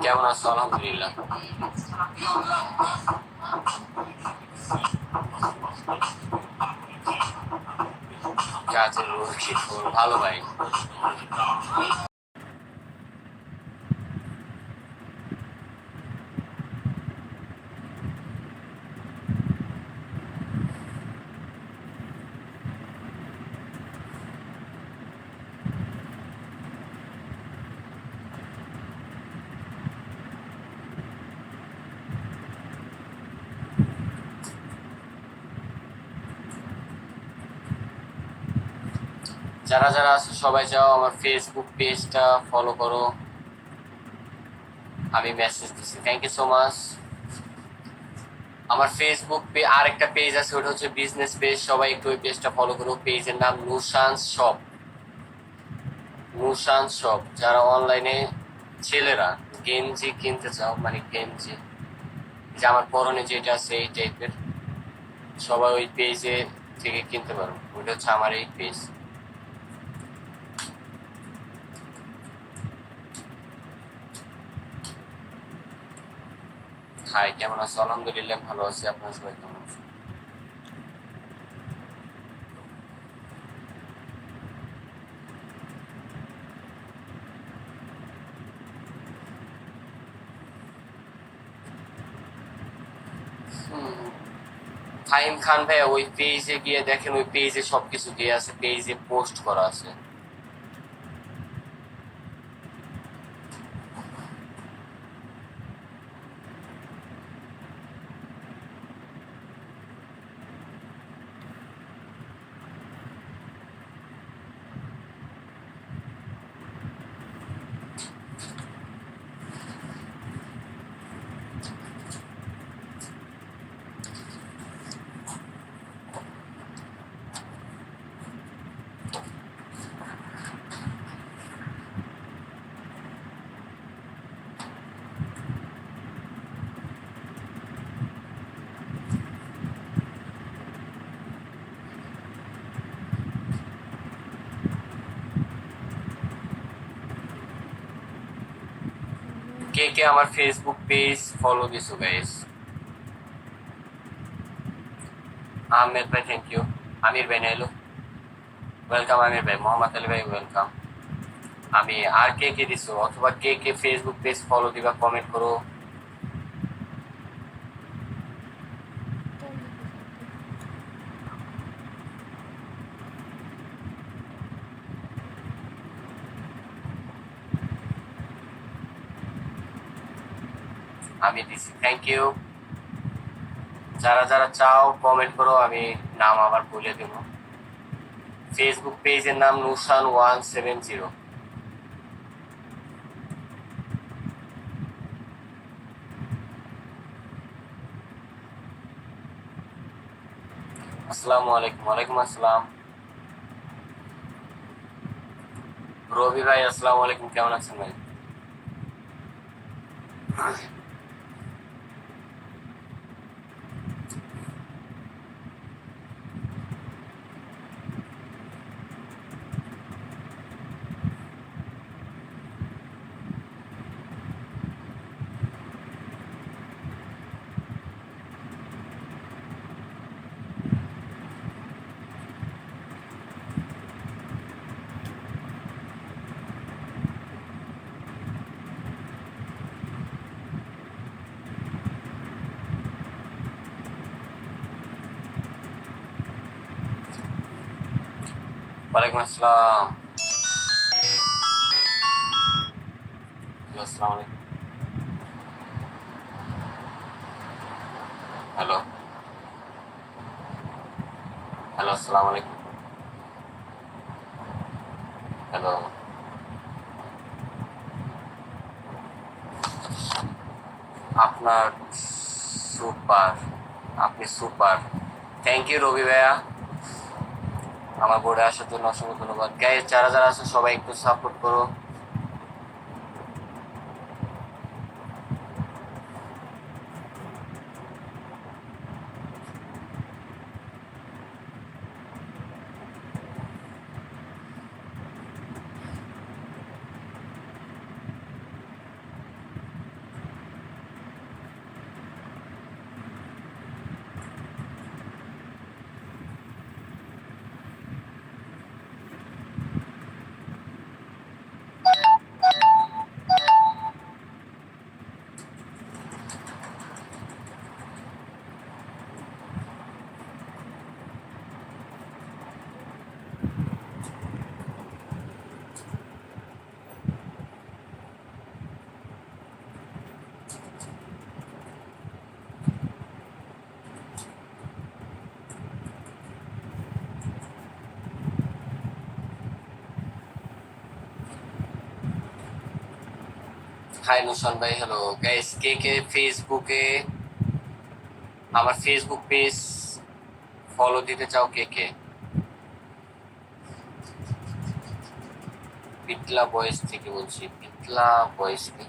কেমন আছো? আলহামদুলিল্লাহ। কাজের রোজ ভালো ভাই। যারা যারা আছো সবাই যাও আমার ফেসবুক পেজটা ফলো করো। আমি মেসেজ দিচ্ছি, থ্যাংক ইউ সো মাচ। আমার ফেসবুক আর একটা পেজ আছে, ওটা হচ্ছে বিজনেস পেজ, সবাই একটু ওই পেজটা ফলো করো। পেজের নাম নুশান শপ। নুশান শপ। যারা অনলাইনে ছেলেরা গেঞ্জি কিনতে চাও, মানে গেঞ্জি যে আমার পরনে যেটা আছে এই টাইপের, সবাই ওই পেজে থেকে কিনতে পারো। ওইটা হচ্ছে আমার এই পেজ। হাই, কেমন আছো? আলহামদুলিল্লাহ ভালো আছি। আপনার সবাই কেমন আছে? ফাহিম খান ভাইয়া, ওই পেজে গিয়ে দেখেন, ওই পেজে সবকিছু দিয়ে আছে, পেজে পোস্ট করা আছে। কে কে আমার ফেসবুক পেজ ফলো দিছো গাইস? আহমেদ ভাই থ্যাংক ইউ। আমির ভাই নাইলো ওয়েলকাম। আমির ভাই, মোহাম্মদ আলী ভাই ওয়েলকাম। আমি আর কে কে দিছো, অথবা কে কে ফেসবুক পেজ ফলো দিবা কমেন্ট করো। আমি দিছি, থ্যাংক ইউ। যারা যারা চাও কমেন্ট করো, আমি নাম আবার বলে দেবো। ফেসবুক পেজের নাম নুশান 170। আসসালামু আলাইকুম। ওয়ালাইকুম আসসালাম। রবি ভাই আসসালামু আলাইকুম, কেমন আছেন ভাই? ওয়ালাইকুম আসসালাম। আসসালামু আলাইকুম। হ্যালো হ্যালো, আসসালামু আলাইকুম। হ্যালো। আপনার সুপার, আপনি সুপার। থ্যাংক ইউ রবি ভাইয়া, আমার বোর্ডে আসার জন্য অসংখ্য ধন্যবাদ। গাইস যারা যারা আছে সবাই একটু সাপোর্ট করো। হাই নুসন ভাই, হ্যালো গাইস। কে কে ফেসবুকে আমার ফেসবুক পেজ ফলো দিতে চাও? কে কে? পিতলা বয়েস থেকে বলছি। পিতলা বয়েস কি?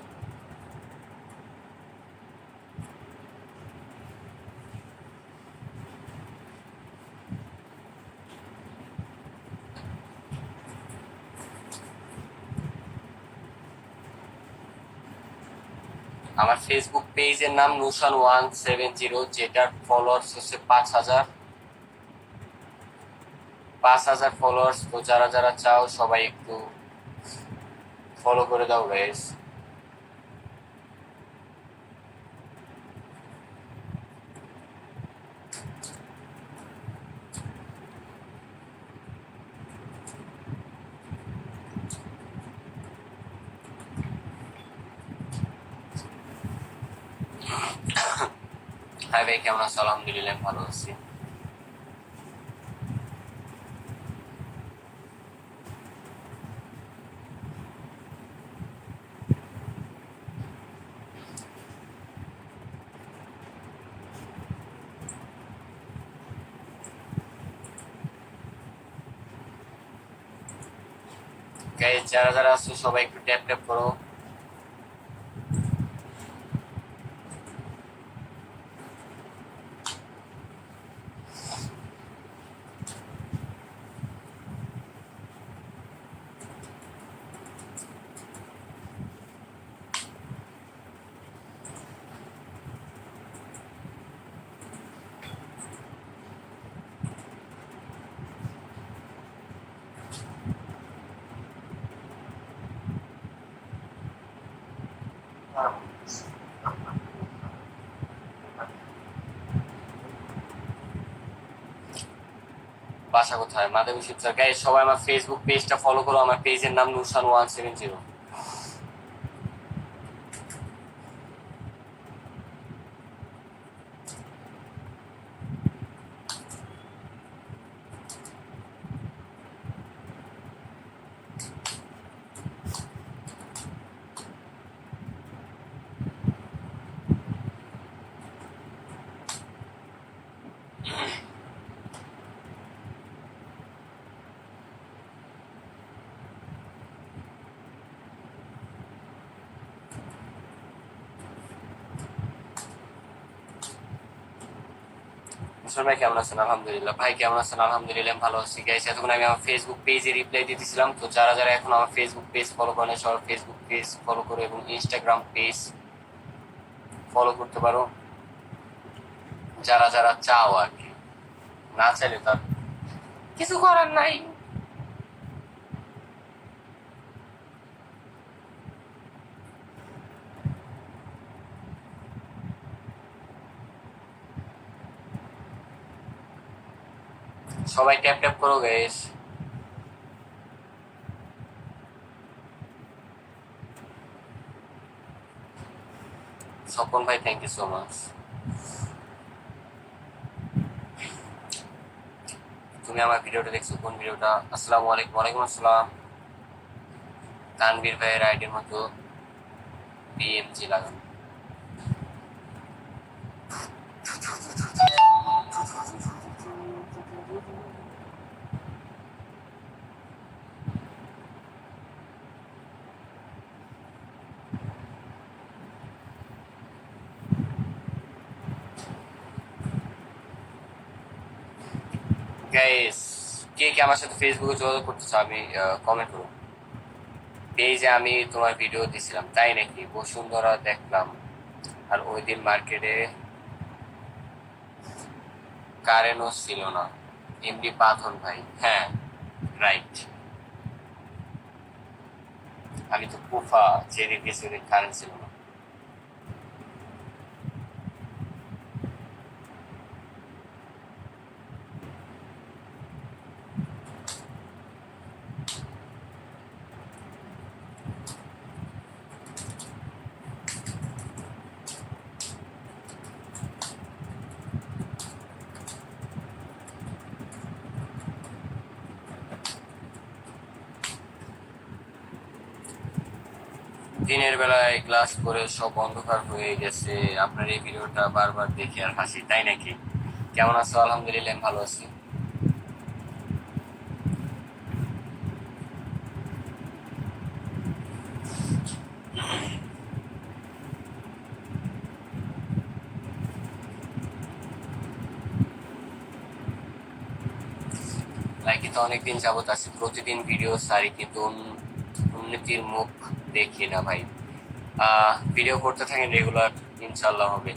আমার ফেসবুক পেজের নাম নুশান 170, যেটার ফলোয়ার্স হচ্ছে 5,000। 5,000 ফলোয়ার্স। তো যারা যারা চাও সবাই একটু ফলো করে দাও গাইস। হাই ভাই, কেমন আছো? আলহামদুলিল্লাহ ভালো আছি। গাইস যারা যারা আছো সবাই একটু ট্যাপ ট্যাপ করো। বাসা কোথায়? মাধবী শিবচর। গাইস সবাই আমার ফেসবুক পেজটা ফলো করো। আমার পেজের নাম নুশান 170। মুসলমান ভাই কেমন আছেন? আলহামদুলিল্লাহ। ভাই কেমন আছেন? আলহামদুলিল্লাহ ভালো আছি। গাইস এতক্ষণ আমি আমার ফেসবুক পেজে রিপ্লাই দিতেছিলাম। তো যারা যারা এখন আমার ফেসবুক পেজ ফলো করেন সবার ফেসবুক পেজ ফলো করো এবং ইনস্টাগ্রাম পেজ ফলো করতে পারো যারা যারা চাও আর কি। না চাইলে তার কিছু করার নাই। সবাই ট্যাপ ট্যাপ করো গাইস। স্বপন ভাই থ্যাংক ইউ সো মাচ। তুমি আমার ভিডিওটা দেখছো? কোন ভিডিওটা? আসসালামু আলাইকুম। ওয়ালাইকুম আসসালাম। তানভীর ভাইয়ের আইডির মতো বিএমজি লাগানো। গাইস কে কে আমার সাথে ফেসবুকে যোগাযোগ করতে চাও? আমি কমেন্ট করো। পেজে আমি তোমার ভিডিও দিছিলাম। তাই নাকি? বসুন্ধরা দেখলাম। আর ওই দিন মার্কেটে কারেন্টও ছিল না। এমডি পাথর ভাই, হ্যাঁ রাইট। আমি তো কুফা জেনে গেছি, কারেন্ট ছিল না। দিনের বেলায় ক্লাস করে সব অন্ধকার হয়ে গেছে, আপনার এই ভিডিওটা বারবার দেখি আর হাসি, তাই নাকি? কেমন আছো? আলহামদুলিল্লাহ আমি ভালো আছি। লাইকি তো অনেকদিন যাবত আছি, প্রতিদিন ভিডিও সারি, কিন্তু উন্নতির মুখ দেখি না ভাই। ভিডিও করতে থাকেন রেগুলার, ইনশাল্লাহ হবে।